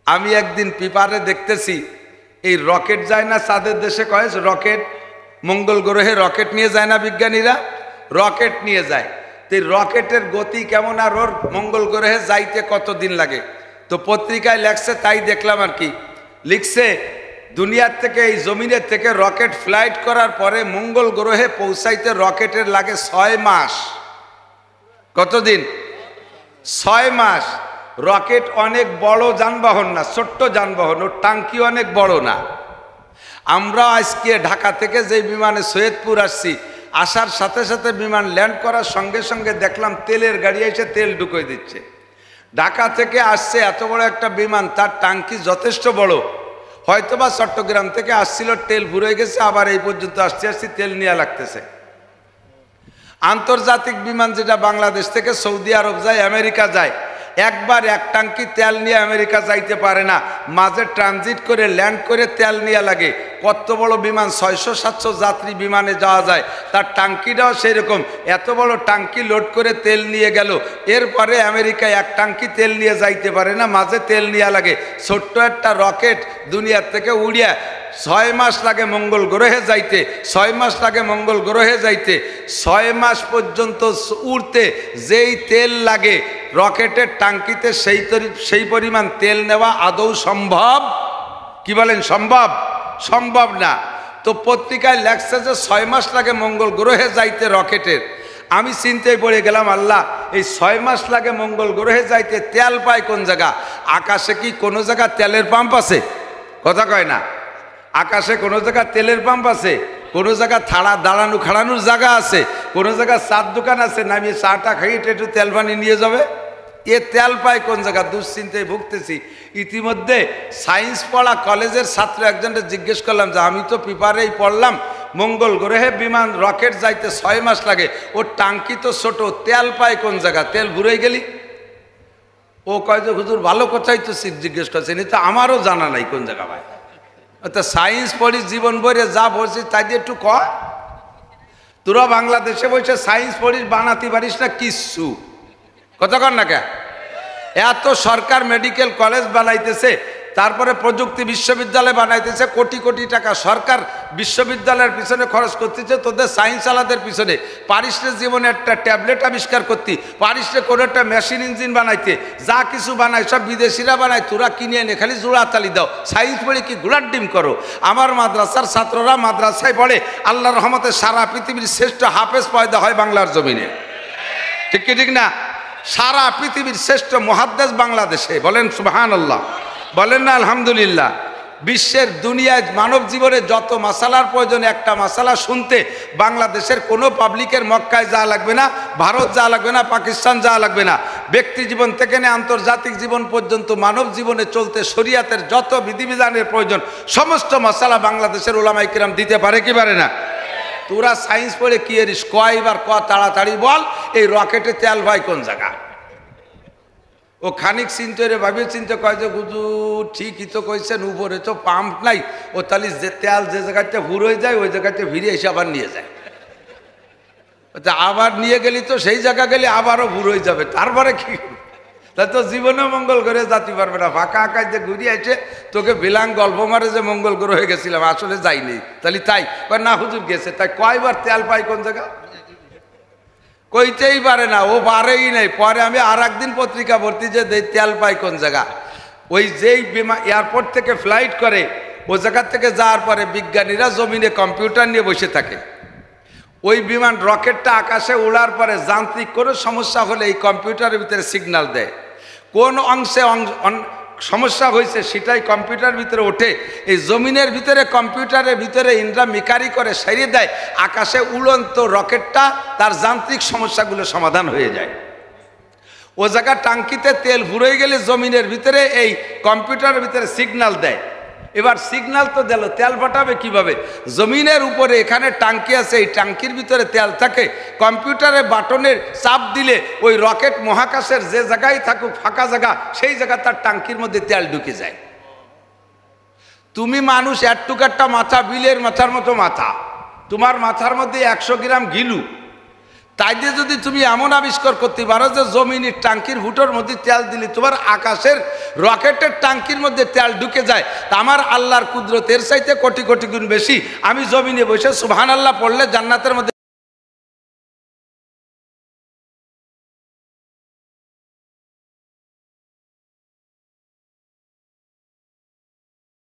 আমি একদিন পেপারে দেখতেছি এই রকেট যায় না চাঁদের দেশে, কয় রকেট, মঙ্গল গ্রহে রকেট নিয়ে যায় না বিজ্ঞানীরা, রকেট নিয়ে যায়। তো রকেটের গতি কেমন আর ওর মঙ্গল গ্রহে যাইতে কতদিন লাগে। তো পত্রিকায় লেখছে, তাই দেখলাম আর কি। লিখছে দুনিয়ার থেকে, এই জমিনের থেকে রকেট ফ্লাইট করার পরে মঙ্গল গ্রহে পৌঁছাইতে রকেটের লাগে 6 মাস। কতদিন? 6 মাস। রকেট অনেক বড় যানবাহন না, ছোট্ট যানবাহন, ওর টাঙ্কি অনেক বড় না। আমরা আজকে ঢাকা থেকে যে বিমানে সৈয়দপুর আসছি, আসার সাথে সাথে বিমান ল্যান্ড করার সঙ্গে সঙ্গে দেখলাম তেলের গাড়ি এসে তেল ঢুকিয়ে দিচ্ছে। ঢাকা থেকে আসছে এত বড় একটা বিমান, তার টাঙ্কি যথেষ্ট বড়। হয়তোবা চট্টগ্রাম থেকে আসছিল, তেল ভরে গেছে, আবার এই পর্যন্ত আসছি তেল নেওয়া লাগতেছে। আন্তর্জাতিক বিমান যেটা বাংলাদেশ থেকে সৌদি আরব যায়, আমেরিকা যায়, একবার এক টাঙ্কি তেল নিয়ে আমেরিকা যাইতে পারে না, মাঝে ট্রানজিট করে ল্যান্ড করে তেল নেওয়া লাগে। কত বড় বিমান, 600-700 যাত্রী বিমানে যাওয়া যায়, তার টাঙ্কিটাও সেই রকম। এত বড় টাঙ্কি লোড করে তেল নিয়ে গেল, এরপরে আমেরিকায় এক টাঙ্কি তেল নিয়ে যাইতে পারে না, মাঝে তেল নেওয়া লাগে। ছোট্ট একটা রকেট দুনিয়ার থেকে উড়িয়া 6 মাস লাগে মঙ্গল গ্রহে যাইতে, 6 মাস লাগে মঙ্গল গ্রহে যাইতে। 6 মাস পর্যন্ত উড়তে যেই তেল লাগে রকেটের টাঙ্কিতে, সেই পরিমাণ তেল নেওয়া আদৌ সম্ভব? কি বলেন, সম্ভব? সম্ভব না। তো পত্রিকায় লেখছে যে 6 মাস লাগে মঙ্গল গ্রহে যাইতে রকেটের। আমি চিন্তায় পড়ে গেলাম, আল্লাহ, এই 6 মাস লাগে মঙ্গল গ্রহে যাইতে, তেল পায় কোন জায়গা? আকাশে কি কোনো জায়গা তেলের পাম্প আছে? কথা কয় না। আকাশে কোনো জায়গা তেলের পাম্প আছে? কোনো জায়গা দাঁড়ানো খাড়ানোর জায়গা আছে? কোনো জায়গা চার দোকান আছে নামিয়ে চাটা খাইয়ে একটু তেল পানি নিয়ে যাবে? এ তেল পায় কোন জায়গা? দুশ্চিন্তায় ভুগতেছি। ইতিমধ্যে সায়েন্স পড়া কলেজের ছাত্র একজনকে জিজ্ঞেস করলাম যে আমি তো পেপারেই পড়লাম মঙ্গল গ্রহে বিমান রকেট যাইতে 6 মাস লাগে, ওর টাঙ্কি তো ছোট, তেল পায় কোন জায়গা? তেল ভুরে গেলি। ও কয় যে হুজুর ভালো কথাই তো জিজ্ঞেস করছেন, তো আমারও জানা নাই কোন জায়গা ভাই। তো সায়েন্স পড়িস, জীবন বইরে যা পড়ছিস তাই দিয়ে একটু কয়। তোরা বাংলাদেশে বসে সায়েন্স পড়িস, বানাতে পারিস না কিচ্ছু। কতক্ষণ না কে? এত সরকার মেডিকেল কলেজ বানাইতেছে, তারপরে প্রযুক্তি বিশ্ববিদ্যালয় বানাইতেছে, কোটি কোটি টাকা সরকার বিশ্ববিদ্যালয়ের পিছনে খরচ করতেছে, তোদের সায়েন্স আলাদের পিছনে। পারিসরে জীবনে একটা ট্যাবলেট আবিষ্কার করতে, পারিসরে কোনো একটা মেশিন ইঞ্জিন বানাইতে, যা কিছু বানায় সব বিদেশিরা বানায়, তোরা কিনে এনে খালি জোড়াতালি দাও। সায়েন্স পড়ে কি গোলার ডিম করো? আমার মাদ্রাসার ছাত্ররা মাদ্রাসায় পড়ে, আল্লাহর রহমতে সারা পৃথিবীর শ্রেষ্ঠ হাফেজ পয়দা হয় বাংলার জমিনে। ঠিক কি ঠিক না? সারা পৃথিবীর শ্রেষ্ঠ মুহাদ্দিস বাংলাদেশে। বলেন সুবহানাল্লাহ, বলেন না আলহামদুলিল্লাহ। বিশ্বের দুনিয়ায় মানব জীবনে যত মাসালার প্রয়োজন, একটা মাসালা শুনতে বাংলাদেশের কোনো পাবলিকের মক্কায় যাওয়া লাগবে না, ভারত যাওয়া লাগবে না, পাকিস্তান যাওয়া লাগবে না। ব্যক্তি জীবন থেকে নিয়ে আন্তর্জাতিক জীবন পর্যন্ত মানব জীবনে চলতে শরিয়াতের যত বিধিবিধানের প্রয়োজন, সমস্ত মাসালা বাংলাদেশের উলামায়ে কিরাম দিতে পারে কি পারে না? তোরা সায়েন্স পড়ে কি এরিস? কয়বার ক তাড়াতাড়ি বল, এই রকেটে তেল ভাই কোন জায়গা? ও খানিক চিন্তা রে ভাবিয়ে চিন্তা কয় যে হুজুর ঠিকই তো কইছেন, উপরে তো পাম্প নাই। ও তাহলে যে তেল যে জায়গাতে হুড়ে যায় ওই জায়গাতে ভিড়ে এসে আবার নিয়ে যায়। আবার নিয়ে গেলি তো সেই জায়গা গেলে আবারও ভুড়ে যাবে, তারপরে কি? তা তো জীবনে মঙ্গল গ্রহে যেতে পারবে না। ফাঁকা আকাশ যে ঘুরিয়ে এসে তোকে বিলাং গল্প মারে যে মঙ্গল গ্রহে গেছিলাম, আসলে যাইনি। তাহলে তাই না হুজুর গেছে, তাই কয়বার তেল পাই কোন জায়গা? কইতেই পারে না, ও পারেই নাই। পরে আমি আর একদিন পত্রিকা ভর্তি যে তেল পাই কোন জায়গা। ওই যেই বিমান এয়ারপোর্ট থেকে ফ্লাইট করে, ও জায়গা থেকে যাওয়ার পরে বিজ্ঞানীরা জমিনে কম্পিউটার নিয়ে বসে থাকে। ওই বিমান রকেটটা আকাশে উড়ার পরে যান্ত্রিক কোনো সমস্যা হলে এই কম্পিউটারের ভিতরে সিগন্যাল দেয়। কোন অংশে সমস্যা হয়েছে সেটাই কম্পিউটার ভিতরে ওঠে। এই জমিনের ভিতরে কম্পিউটারের ভিতরে ইন্দ্রা মিকারি করে সারিয়ে দেয়, আকাশে উড়ন্ত রকেটটা তার যান্ত্রিক সমস্যাগুলো সমাধান হয়ে যায়। ও জায়গা টাঙ্কিতে তেল ভরে গেলে জমিনের ভিতরে এই কম্পিউটারের ভিতরে সিগন্যাল দেয়। এবার সিগন্যাল তো দিল, তেল পাঠাবে কিভাবে? জমিনের উপরে এখানে টাঙ্কি আছে, এই টাঙ্কির ভিতরে তেল থাকে। কম্পিউটারে বাটনের চাপ দিলে ওই রকেট মহাকাশের যে জায়গায় থাকুক ফাঁকা জায়গা, সেই জায়গা তার টাঙ্কির মধ্যে তেল ঢুকে যায়। তুমি মানুষ একটুকারটা মাথা, বিলের মাথার মতো মাথা, তোমার মাথার মধ্যে 100 গ্রাম গিলু, তাই দিয়ে যদি তুমি এমন আবিষ্কার করতে পারো যে জমিনের টাঙ্কির ফুটোর মধ্যে তেল দিলে তোমার আকাশের রকেটের টাঙ্কির মধ্যে তেল ঢুকে যায়, তা আমার আল্লাহর কুদরতের চাইতে কোটি কোটি গুণ বেশি আমি জমিনে বসে সুবহানাল্লাহ পড়লে জান্নাতের মধ্যে